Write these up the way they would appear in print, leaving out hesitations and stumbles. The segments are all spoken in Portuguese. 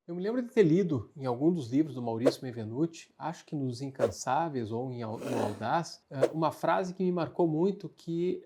Eu me lembro de ter lido em algum dos livros do Maurício Benvenuti, acho que nos Incansáveis ou no Audaz, uma frase que me marcou muito, que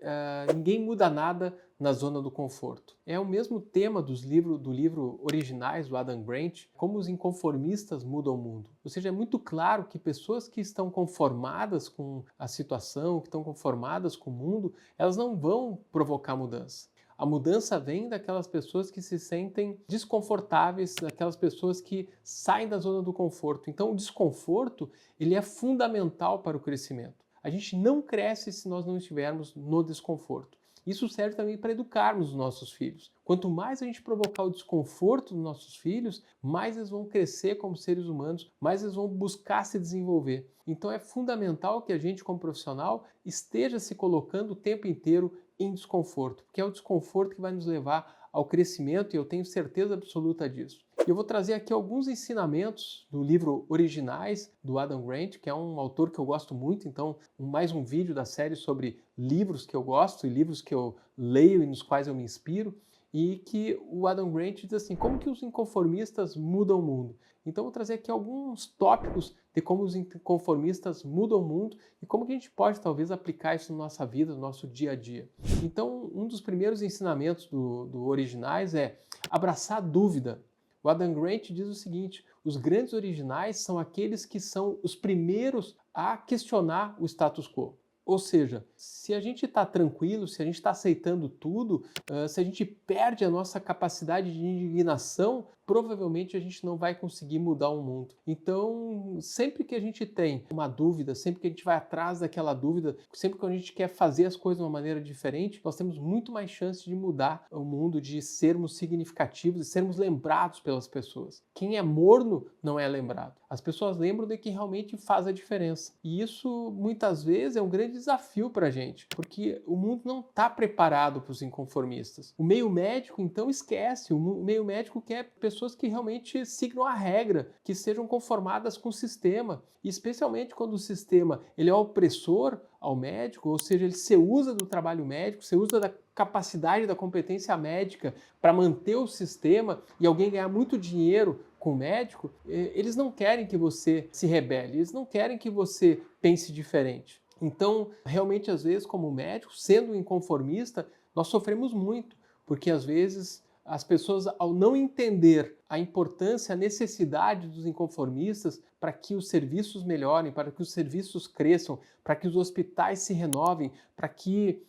ninguém muda nada na zona do conforto. É o mesmo tema do livro originais do Adam Grant, como os inconformistas mudam o mundo. Ou seja, é muito claro que pessoas que estão conformadas com a situação, que estão conformadas com o mundo, elas não vão provocar mudança. A mudança vem daquelas pessoas que se sentem desconfortáveis, daquelas pessoas que saem da zona do conforto. Então, o desconforto, ele é fundamental para o crescimento. A gente não cresce se nós não estivermos no desconforto. Isso serve também para educarmos os nossos filhos. Quanto mais a gente provocar o desconforto dos nossos filhos, mais eles vão crescer como seres humanos, mais eles vão buscar se desenvolver. Então é fundamental que a gente, como profissional, esteja se colocando o tempo inteiro em desconforto, porque é o desconforto que vai nos levar ao crescimento e eu tenho certeza absoluta disso. Eu vou trazer aqui alguns ensinamentos do livro Originais, do Adam Grant, que é um autor que eu gosto muito, então mais um vídeo da série sobre livros que eu gosto e livros que eu leio e nos quais eu me inspiro, e que o Adam Grant diz assim, como que os inconformistas mudam o mundo? Então eu vou trazer aqui alguns tópicos de como os inconformistas mudam o mundo e como que a gente pode talvez aplicar isso na nossa vida, no nosso dia a dia. Então um dos primeiros ensinamentos do Originais é abraçar a dúvida. O Adam Grant diz o seguinte, os grandes originais são aqueles que são os primeiros a questionar o status quo. Ou seja, se a gente está tranquilo, se a gente está aceitando tudo, se a gente perde a nossa capacidade de indignação, provavelmente a gente não vai conseguir mudar o mundo. Então, sempre que a gente tem uma dúvida, sempre que a gente vai atrás daquela dúvida, sempre que a gente quer fazer as coisas de uma maneira diferente, nós temos muito mais chance de mudar o mundo, de sermos significativos, de sermos lembrados pelas pessoas. Quem é morno não é lembrado. As pessoas lembram de quem realmente faz a diferença. E isso, muitas vezes, é um grande desafio para a gente, porque o mundo não está preparado para os inconformistas. O meio médico, então, esquece. O meio médico quer pessoas que realmente sigam a regra, que sejam conformadas com o sistema, e especialmente quando o sistema ele é opressor ao médico, ou seja, ele se usa do trabalho médico, se usa da capacidade, da competência médica para manter o sistema e alguém ganhar muito dinheiro com o médico, eles não querem que você se rebele, eles não querem que você pense diferente. Então, realmente, às vezes, como médico, sendo um inconformista, nós sofremos muito, porque às vezes as pessoas, ao não entender a importância, a necessidade dos inconformistas para que os serviços melhorem, para que os serviços cresçam, para que os hospitais se renovem, para que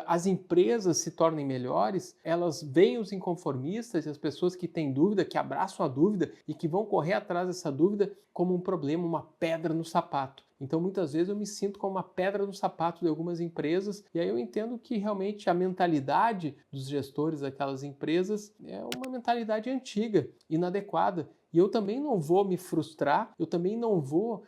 as empresas se tornem melhores, elas veem os inconformistas e as pessoas que têm dúvida, que abraçam a dúvida e que vão correr atrás dessa dúvida como um problema, uma pedra no sapato. Então, muitas vezes eu me sinto como uma pedra no sapato de algumas empresas e aí eu entendo que realmente a mentalidade dos gestores daquelas empresas é uma mentalidade antiga, inadequada. E eu também não vou me frustrar, eu também não vou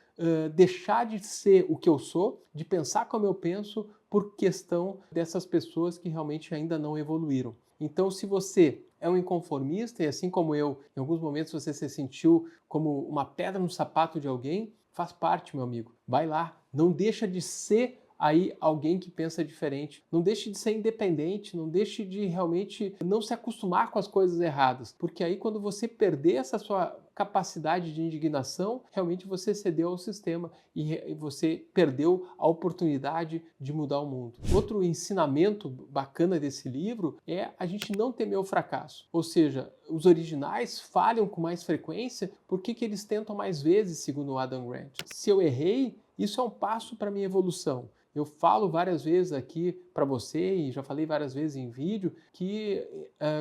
deixar de ser o que eu sou, de pensar como eu penso, por questão dessas pessoas que realmente ainda não evoluíram. Então, se você é um inconformista, e assim como eu, em alguns momentos você se sentiu como uma pedra no sapato de alguém, faz parte, meu amigo. Vai lá, não deixa de ser aí alguém que pensa diferente. Não deixe de ser independente, não deixe de realmente não se acostumar com as coisas erradas, porque aí quando você perder essa sua capacidade de indignação, realmente você cedeu ao sistema e você perdeu a oportunidade de mudar o mundo. Outro ensinamento bacana desse livro é a gente não temer o fracasso. Ou seja, os originais falham com mais frequência porque que eles tentam mais vezes, segundo o Adam Grant. Se eu errei, isso é um passo para a minha evolução. Eu falo várias vezes aqui para você e já falei várias vezes em vídeo que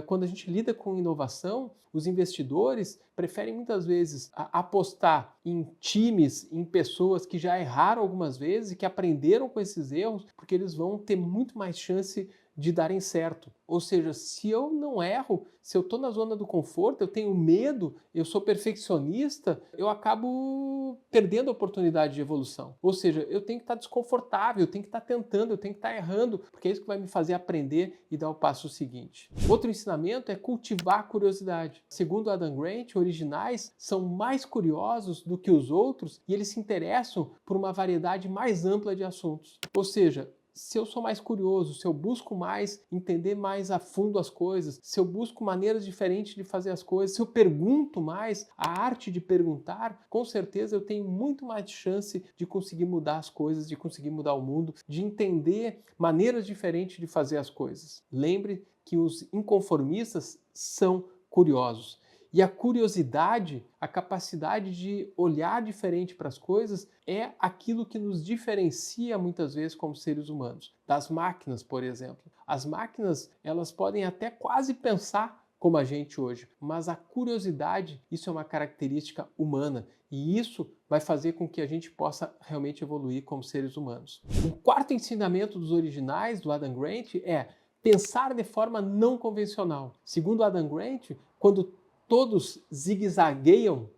quando a gente lida com inovação, os investidores preferem muitas vezes apostar em times, em pessoas que já erraram algumas vezes e que aprenderam com esses erros, porque eles vão ter muito mais chance de darem certo. Ou seja, se eu não erro, se eu estou na zona do conforto, eu tenho medo, eu sou perfeccionista, eu acabo perdendo a oportunidade de evolução. Ou seja, eu tenho que estar desconfortável, eu tenho que estar tentando, eu tenho que estar errando, porque é isso que vai me fazer aprender e dar o passo seguinte. Outro ensinamento é cultivar a curiosidade. Segundo Adam Grant, originais são mais curiosos do que os outros e eles se interessam por uma variedade mais ampla de assuntos. Ou seja, se eu sou mais curioso, se eu busco mais entender mais a fundo as coisas, se eu busco maneiras diferentes de fazer as coisas, se eu pergunto mais, a arte de perguntar, com certeza eu tenho muito mais chance de conseguir mudar as coisas, de conseguir mudar o mundo, de entender maneiras diferentes de fazer as coisas. Lembre que os inconformistas são curiosos. E a curiosidade, a capacidade de olhar diferente para as coisas, é aquilo que nos diferencia muitas vezes como seres humanos. Das máquinas, por exemplo. As máquinas, elas podem até quase pensar como a gente hoje, mas a curiosidade, isso é uma característica humana e isso vai fazer com que a gente possa realmente evoluir como seres humanos. O quarto ensinamento dos originais, do Adam Grant, é pensar de forma não convencional. Segundo Adam Grant, quando todos zigue-zagueiam,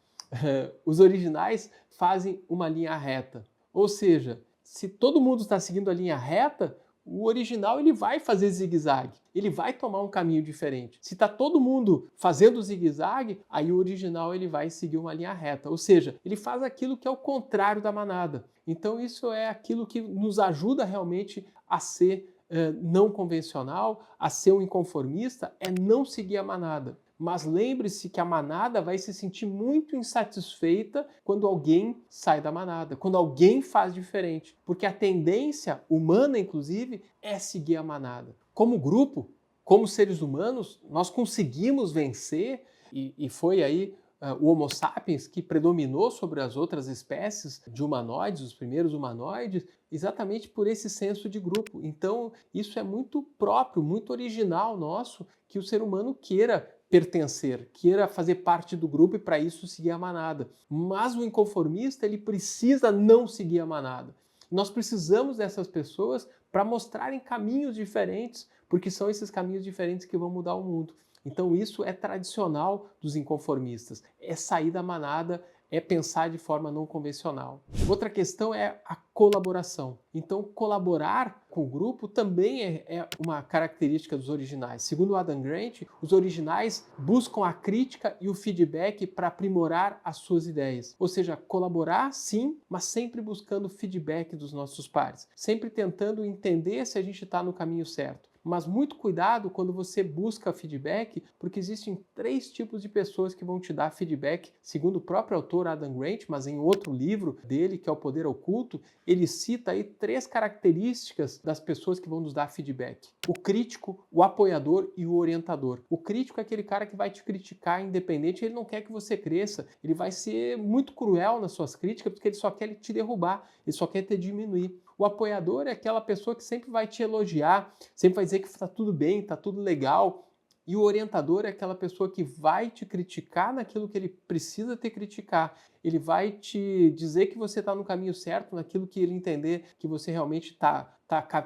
os originais fazem uma linha reta. Ou seja, se todo mundo está seguindo a linha reta, o original ele vai fazer zigue-zague, ele vai tomar um caminho diferente. Se está todo mundo fazendo zigue-zague, aí o original ele vai seguir uma linha reta. Ou seja, ele faz aquilo que é o contrário da manada. Então isso é aquilo que nos ajuda realmente a ser não convencional, a ser um inconformista, é não seguir a manada. Mas lembre-se que a manada vai se sentir muito insatisfeita quando alguém sai da manada, quando alguém faz diferente, porque a tendência humana, inclusive, é seguir a manada. Como grupo, como seres humanos, nós conseguimos vencer, e foi aí o Homo sapiens que predominou sobre as outras espécies de humanoides, os primeiros humanoides, exatamente por esse senso de grupo. Então, isso é muito próprio, muito original nosso, que o ser humano queira pertencer, queira fazer parte do grupo e para isso seguir a manada. Mas o inconformista, ele precisa não seguir a manada. Nós precisamos dessas pessoas para mostrarem caminhos diferentes, porque são esses caminhos diferentes que vão mudar o mundo. Então isso é tradicional dos inconformistas, é sair da manada, é pensar de forma não convencional. Outra questão é a colaboração. Então, colaborar com o grupo também é uma característica dos originais. Segundo Adam Grant, os originais buscam a crítica e o feedback para aprimorar as suas ideias. Ou seja, colaborar sim, mas sempre buscando feedback dos nossos pares. Sempre tentando entender se a gente está no caminho certo. Mas muito cuidado quando você busca feedback, porque existem 3 tipos de pessoas que vão te dar feedback, segundo o próprio autor Adam Grant, mas em outro livro dele, que é O Poder Oculto, ele cita aí 3 características das pessoas que vão nos dar feedback. O crítico, o apoiador e o orientador. O crítico é aquele cara que vai te criticar independente, ele não quer que você cresça, ele vai ser muito cruel nas suas críticas, porque ele só quer te derrubar, ele só quer te diminuir. O apoiador é aquela pessoa que sempre vai te elogiar, sempre vai dizer que está tudo bem, está tudo legal. E o orientador é aquela pessoa que vai te criticar naquilo que ele precisa te criticar. Ele vai te dizer que você está no caminho certo, naquilo que ele entender que você realmente está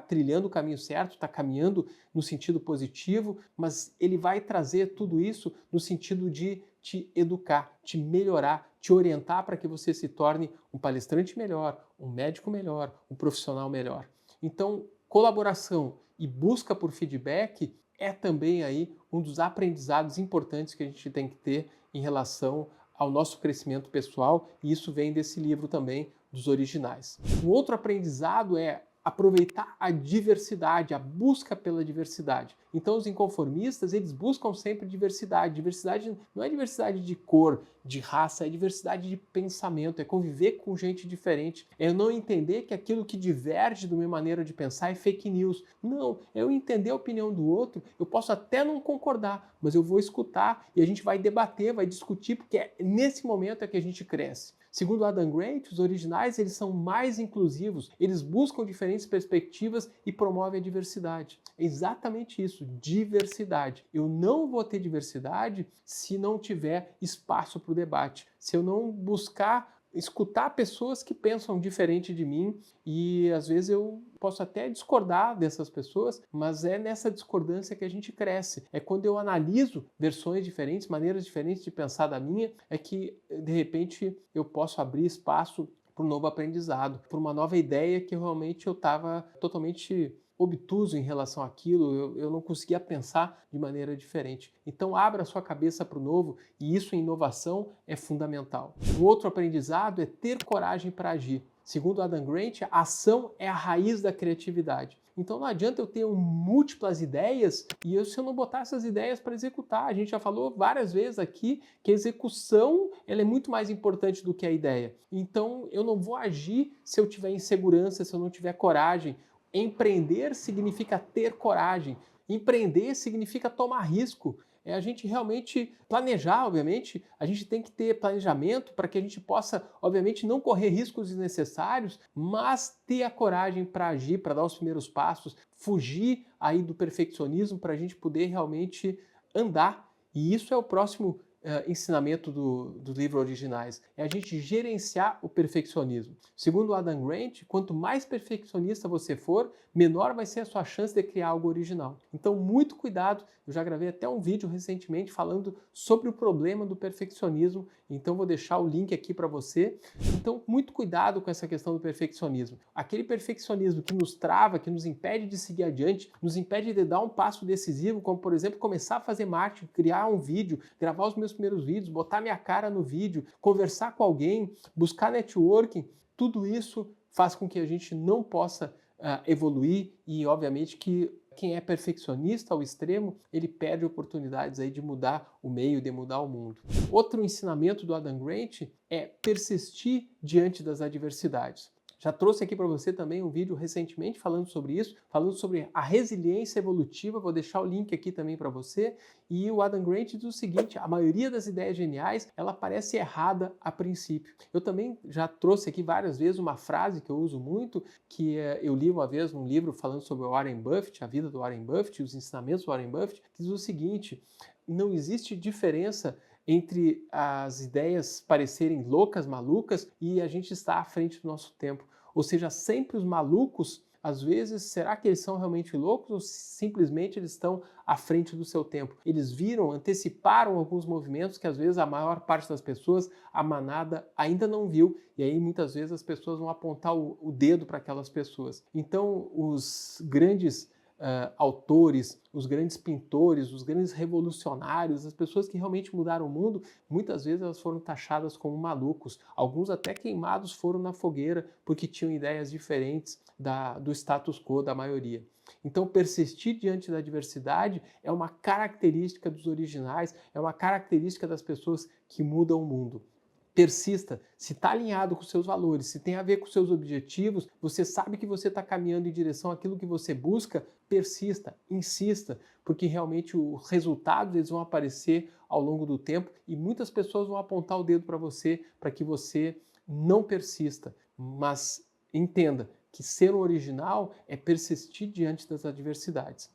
trilhando o caminho certo, está caminhando no sentido positivo, mas ele vai trazer tudo isso no sentido de te educar, te melhorar, te orientar para que você se torne um palestrante melhor, um médico melhor, um profissional melhor. Então, colaboração e busca por feedback é também aí um dos aprendizados importantes que a gente tem que ter em relação ao nosso crescimento pessoal, e isso vem desse livro também, dos originais. Um outro aprendizado é aproveitar a diversidade, a busca pela diversidade. Então os inconformistas, eles buscam sempre diversidade. Diversidade não é diversidade de cor, de raça, é diversidade de pensamento, é conviver com gente diferente, é não entender que aquilo que diverge da minha maneira de pensar é fake news. Não, é eu entender a opinião do outro, eu posso até não concordar, mas eu vou escutar e a gente vai debater, vai discutir, porque nesse momento é que a gente cresce. Segundo Adam Grant, os originais eles são mais inclusivos, eles buscam diferentes perspectivas e promovem a diversidade. É exatamente isso, diversidade. Eu não vou ter diversidade se não tiver espaço para o debate, se eu não buscar escutar pessoas que pensam diferente de mim, e às vezes eu posso até discordar dessas pessoas, mas é nessa discordância que a gente cresce. É quando eu analiso versões diferentes, maneiras diferentes de pensar da minha, é que de repente eu posso abrir espaço para um novo aprendizado, para uma nova ideia que realmente eu estava totalmente obtuso em relação àquilo, eu não conseguia pensar de maneira diferente. Então abra a sua cabeça para o novo e isso em inovação é fundamental. Um outro aprendizado é ter coragem para agir. Segundo Adam Grant, a ação é a raiz da criatividade. Então não adianta eu ter múltiplas ideias e se eu não botar essas ideias para executar. A gente já falou várias vezes aqui que a execução ela é muito mais importante do que a ideia. Então eu não vou agir se eu tiver insegurança, se eu não tiver coragem. Empreender significa ter coragem. Empreender significa tomar risco. É a gente realmente planejar, obviamente, a gente tem que ter planejamento para que a gente possa, obviamente, não correr riscos desnecessários, mas ter a coragem para agir, para dar os primeiros passos, fugir aí do perfeccionismo para a gente poder realmente andar. E isso é o próximo ensinamento do livro Originais, é a gente gerenciar o perfeccionismo. Segundo Adam Grant, quanto mais perfeccionista você for, menor vai ser a sua chance de criar algo original. Então, muito cuidado, eu já gravei até um vídeo recentemente falando sobre o problema do perfeccionismo, então vou deixar o link aqui para você. Então, muito cuidado com essa questão do perfeccionismo. Aquele perfeccionismo que nos trava, que nos impede de seguir adiante, nos impede de dar um passo decisivo, como por exemplo, começar a fazer marketing, criar um vídeo, gravar os meus primeiros vídeos, botar minha cara no vídeo, conversar com alguém, buscar networking, tudo isso faz com que a gente não possa evoluir e, obviamente, que quem é perfeccionista ao extremo, ele perde oportunidades aí de mudar o meio, de mudar o mundo. Outro ensinamento do Adam Grant é persistir diante das adversidades. Já trouxe aqui para você também um vídeo recentemente falando sobre isso, falando sobre a resiliência evolutiva, vou deixar o link aqui também para você. E o Adam Grant diz o seguinte, a maioria das ideias geniais, ela parece errada a princípio. Eu também já trouxe aqui várias vezes uma frase que eu uso muito, que eu li uma vez num livro falando sobre o Warren Buffett, a vida do Warren Buffett, os ensinamentos do Warren Buffett, que diz o seguinte, não existe diferença entre as ideias parecerem loucas, malucas, e a gente está à frente do nosso tempo. Ou seja, sempre os malucos, às vezes, será que eles são realmente loucos ou simplesmente eles estão à frente do seu tempo? Eles viram, anteciparam alguns movimentos que às vezes a maior parte das pessoas, a manada, ainda não viu, e aí muitas vezes as pessoas vão apontar o dedo para aquelas pessoas. Então, os grandes autores, os grandes pintores, os grandes revolucionários, as pessoas que realmente mudaram o mundo, muitas vezes elas foram taxadas como malucos. Alguns até queimados foram na fogueira porque tinham ideias diferentes do status quo da maioria. Então, persistir diante da adversidade é uma característica dos originais, é uma característica das pessoas que mudam o mundo. Persista, se está alinhado com seus valores, se tem a ver com seus objetivos, você sabe que você está caminhando em direção àquilo que você busca, persista, insista, porque realmente os resultados eles vão aparecer ao longo do tempo e muitas pessoas vão apontar o dedo para você para que você não persista, mas entenda que ser um original é persistir diante das adversidades.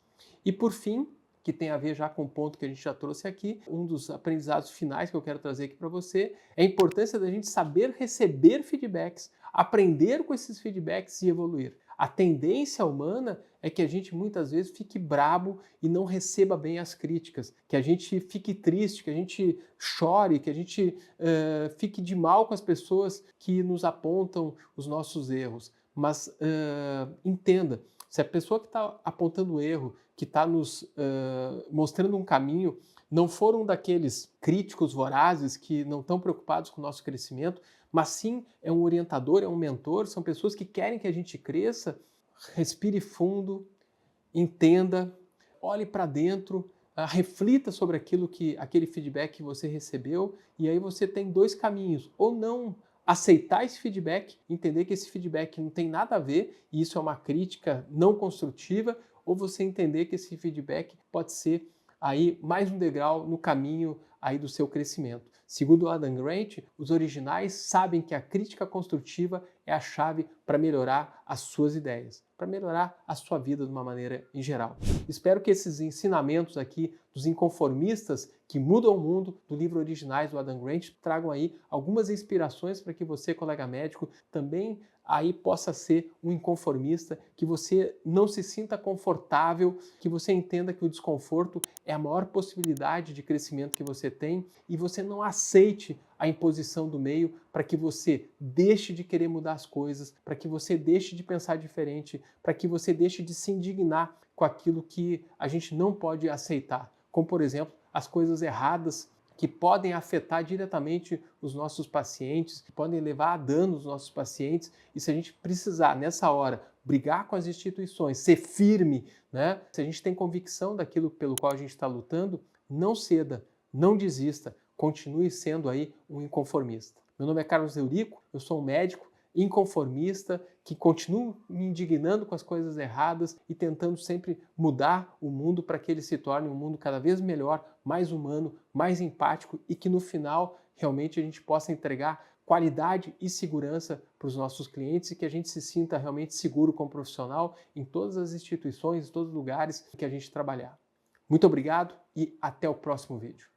E por fim, que tem a ver já com o ponto que a gente já trouxe aqui, um dos aprendizados finais que eu quero trazer aqui para você é a importância da gente saber receber feedbacks, aprender com esses feedbacks e evoluir. A tendência humana é que a gente muitas vezes fique brabo e não receba bem as críticas, que a gente fique triste, que a gente chore, que a gente fique de mal com as pessoas que nos apontam os nossos erros. Mas entenda, se a pessoa que está apontando o erro, que está nos mostrando um caminho, não for um daqueles críticos vorazes que não estão preocupados com o nosso crescimento, mas sim é um orientador, é um mentor, são pessoas que querem que a gente cresça, respire fundo, entenda, olhe para dentro, reflita sobre aquele feedback que você recebeu e aí você tem dois caminhos, ou não aceitar esse feedback, entender que esse feedback não tem nada a ver e isso é uma crítica não construtiva, ou você entender que esse feedback pode ser aí mais um degrau no caminho aí do seu crescimento. Segundo Adam Grant, os originais sabem que a crítica construtiva é a chave para melhorar as suas ideias, para melhorar a sua vida de uma maneira em geral. Espero que esses ensinamentos aqui dos inconformistas que mudam o mundo do livro Originais do Adam Grant tragam aí algumas inspirações para que você, colega médico, também aí possa ser um inconformista, que você não se sinta confortável, que você entenda que o desconforto é a maior possibilidade de crescimento que você tem e você não aceite a imposição do meio, para que você deixe de querer mudar as coisas, para que você deixe de pensar diferente, para que você deixe de se indignar com aquilo que a gente não pode aceitar, como, por exemplo, as coisas erradas que podem afetar diretamente os nossos pacientes, que podem levar a dano os nossos pacientes, e se a gente precisar, nessa hora, brigar com as instituições, ser firme, né? Se a gente tem convicção daquilo pelo qual a gente está lutando, não ceda, não desista, continue sendo aí um inconformista. Meu nome é Carlos Eurico, eu sou um médico inconformista, que continuo me indignando com as coisas erradas e tentando sempre mudar o mundo para que ele se torne um mundo cada vez melhor, mais humano, mais empático e que no final realmente a gente possa entregar qualidade e segurança para os nossos clientes e que a gente se sinta realmente seguro como profissional em todas as instituições, em todos os lugares em que a gente trabalhar. Muito obrigado e até o próximo vídeo.